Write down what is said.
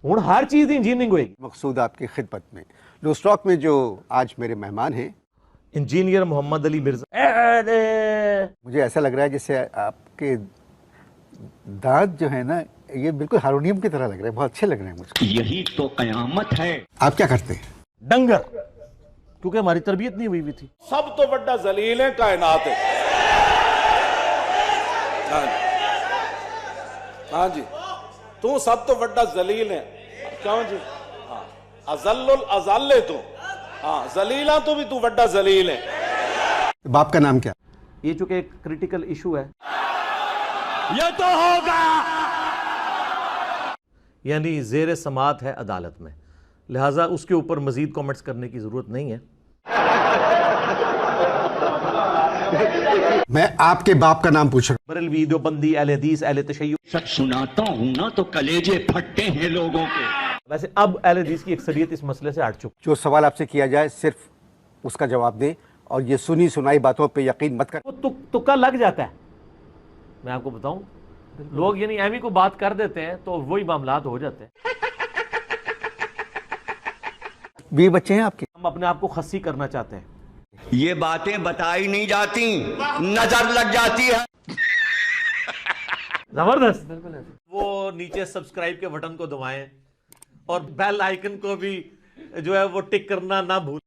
हुण हर चीज़ दी इंजीनियरिंग होएगी। मकसूद आपकी खिदमत में न्यूज़टॉक में जो आज मेरे मेहमान हैं, इंजीनियर मोहम्मद अली मिर्जा। मुझे ऐसा लग रहा है जैसे आपके दांत जो है ना, ये बिल्कुल हारमोनियम की तरह लग रहे हैं, बहुत अच्छे लग रहे हैं मुझको। यही तो कयामत है। आप क्या करते हैं? डंगर, क्योंकि हमारी तरबियत नहीं हुई थी। सब तो बड़ा जलील है कायनात है। हाँ जी, तू सब तो बड़ा जलील है। क्यों जी? हाँ, अजल्लुल अजल्ले तू। हाँ, जलीला तो भी तू बड़ा जलील है। बाप का नाम क्या? ये चूंकि एक क्रिटिकल इशू है, ये तो होगा। यानी जेर समात है अदालत में, लिहाजा उसके ऊपर मजीद कमेंट्स करने की जरूरत नहीं है। मैं आपके बाप का नाम पूछ रहा बरेलवी, देवबंदी, अहले हदीस, अहले तशय्युअ। सच सुनाता हूं ना तो कलेजे फटते हैं लोगों के। वैसे अब अहले हदीस की अक्सरियत इस मसले से हट चुकी। हूं। जो सवाल आपसे किया जाए सिर्फ उसका जवाब दें, और ये सुनी सुनाई बातों पे यकीन मत कर। वो तुक्का लग जाता है। मैं आपको बताऊं, लोग यानी एमी को बात कर देते हैं तो वही मामलात हो जाते हैं। बीवी बच्चे हैं आपके? हम अपने आप को खस्सी करना चाहते हैं। ये बातें बताई नहीं जाती, नजर लग जाती है। जबरदस्त। वो नीचे सब्सक्राइब के बटन को दबाएं और बेल आइकन को भी जो है वो टिक करना ना भूलें।